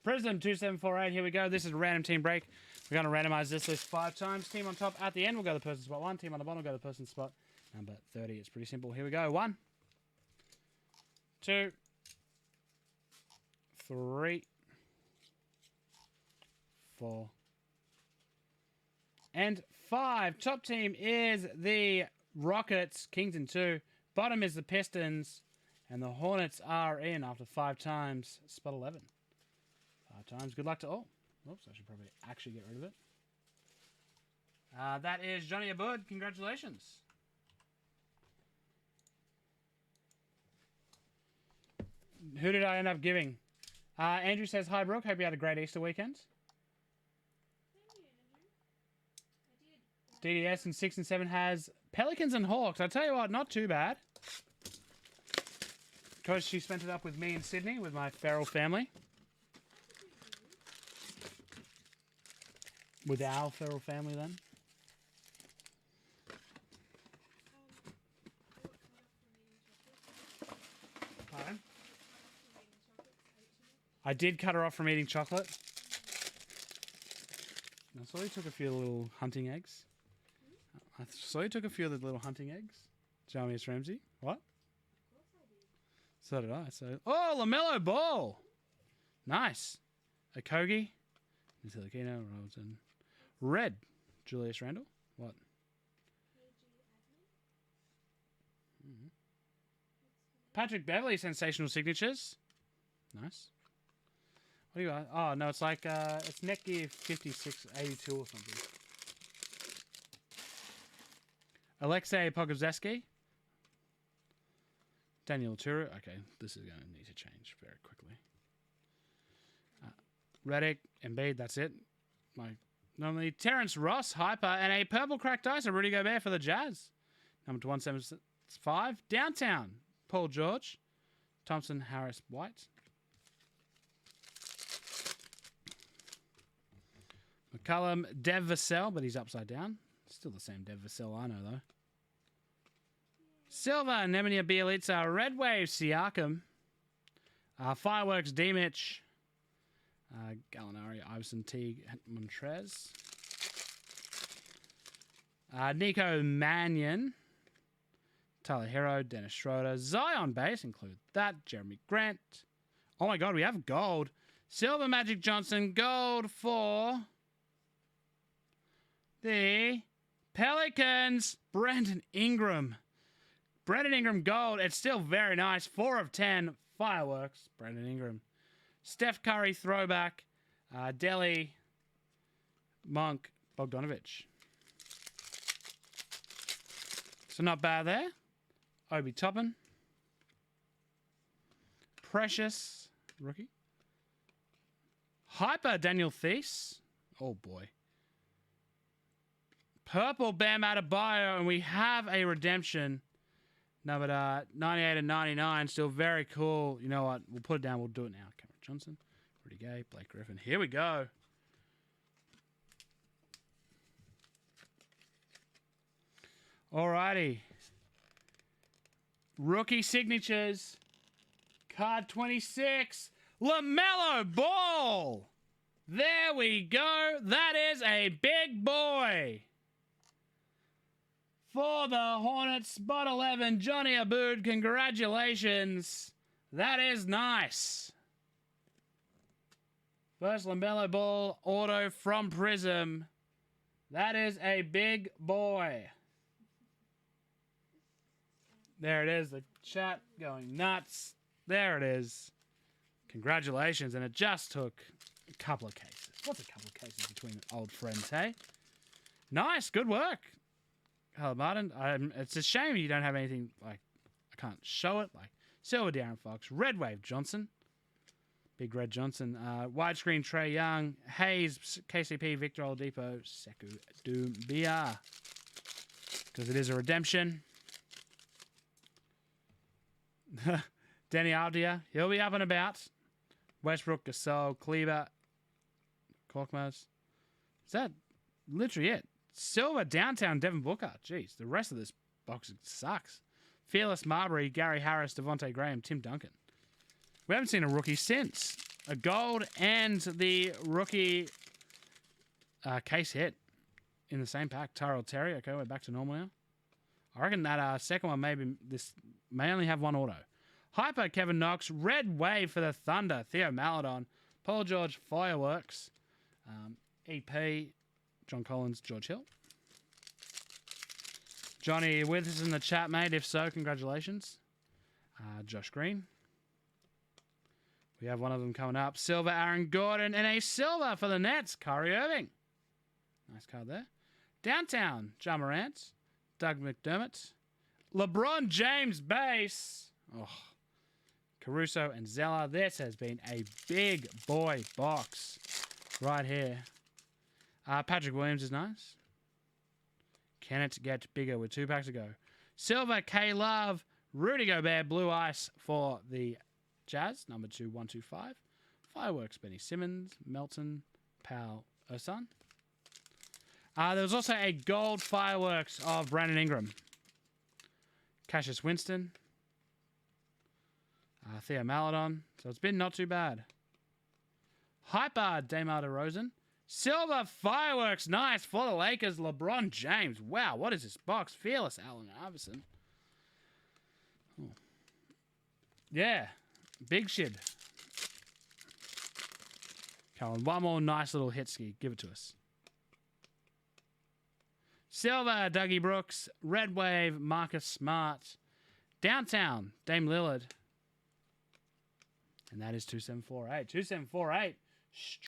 Prizm 2748. Here we go. This is a random team break. We're going to randomize this list 5 times. Team on top at the end will go to the person spot 1. Team on the bottom will go to the person spot number 30. It's pretty simple. Here we go. 1, 2, 3, 4, and 5. Top team is the Rockets, Kings in 2. Bottom is the Pistons, and the Hornets are in after 5 times. Spot 11. 5 times. Good luck to all. Oops, I should probably actually get rid of it. That is Johnny Abud. Congratulations. Who did I end up giving? Andrew says, hi, Brooke. Hope you had a great Easter weekend. DDS in 6 and 7 has Pelicans and Hawks. I tell you what, not too bad. Because she spent it up with me in Sydney with my feral family. With our feral family then. Pardon? I did cut her off from eating chocolate. I saw you took a few little hunting eggs. I saw you took a few of the little hunting eggs. Jarmius Ramsey. What? So did I. So, oh, LaMelo Ball. Nice. Okogie. Ntilikina, Robertson. Red. Julius Randle. What? Patrick Beverley, sensational signatures. Nice. What do you got? Oh, no, it's like, it's Netgear 5682 or something. Alexei Pogorzelski. Daniel Turu. Okay, this is going to need to change very quickly. Redick, Embiid, that's it. Normally, Terrence Ross, Hyper, and a purple cracked ice, a Rudy Gobert for the Jazz. Number to 175. Downtown, Paul George. Thompson, Harris, White. McCullum, Dev Vassell, but he's upside down. Still the same Dev Vassell I know, though. Silver, Nemanja Bjelica. Red Wave, Siakam. Fireworks, D-Mitch. Gallinari, Iverson, Teague, Montrez. Nico Mannion. Tyler Hero, Dennis Schroeder. Zion base, include that. Jeremy Grant. Oh my god, we have gold. Silver, Magic Johnson. Gold for the Pelicans. Brandon Ingram. Brandon Ingram gold. It's still very nice. 4 of 10. Fireworks. Brandon Ingram. Steph Curry throwback. Delhi. Monk. Bogdanovich. So not bad there. Obi Toppin. Precious. Rookie. Hyper Daniel Theis. Oh boy. Purple Bam Adebayo, and we have a redemption. Number 98 and 99, still very cool. You know what? We'll put it down. We'll do it now. Cameron Johnson, Rudy Gay, Blake Griffin. Here we go. Alrighty. Rookie signatures. Card 26. LaMelo Ball. There we go. That is a big boy. For the Hornets, spot 11, Johnny Abud, congratulations. That is nice. First LaMelo Ball auto from Prizm. That is a big boy. There it is, the chat going nuts. There it is. Congratulations, and it just took a couple of cases. What's a couple of cases between old friends, hey? Nice, good work. Hello, Martin. It's a shame you don't have anything, like, I can't show it. Like, Silver Darren Fox, Red Wave Johnson, Big Red Johnson, widescreen Trey Young, Hayes, KCP, Victor Oladipo, Sekou Doumbia. Because it is a redemption. Denny Aldia, he'll be up and about. Westbrook, Gasol, Kleber, Korkmaz. Is that literally it? Silver, Downtown, Devin Booker. Jeez, the rest of this box sucks. Fearless Marbury, Gary Harris, Devontae Graham, Tim Duncan. We haven't seen a rookie since. A gold and the rookie case hit in the same pack. Tyrell Terry. Okay, we're back to normal now. I reckon that second one this may only have one auto. Hyper Kevin Knox. Red Wave for the Thunder. Theo Maladon. Paul George Fireworks. EP. John Collins. George Hill. Johnny, with us in the chat, mate? If so, congratulations. Josh Green. We have one of them coming up. Silver, Aaron Gordon. And a silver for the Nets. Kyrie Irving. Nice card there. Downtown, Ja Morant. Doug McDermott. LeBron James base. Oh. Caruso and Zeller. This has been a big boy box right here. Patrick Williams is nice. Can it get bigger with 2 packs to go? Silver, K-Love. Rudy Gobert, Blue Ice for the Jazz, number 2125. Fireworks, Benny Simmons, Melton, Powell, Osan. There was also a gold fireworks of Brandon Ingram. Cassius Winston. Theo Maladon. So it's been not too bad. Hyper, DeMar DeRozan. Silver fireworks, nice for the Lakers, LeBron James. Wow, what is this box? Fearless, Allen Iverson. Oh. Yeah, big shit. Come on, one more nice little hit ski. Give it to us. Silver, Dougie Brooks. Red Wave, Marcus Smart. Downtown, Dame Lillard. And that is 2748. 2748.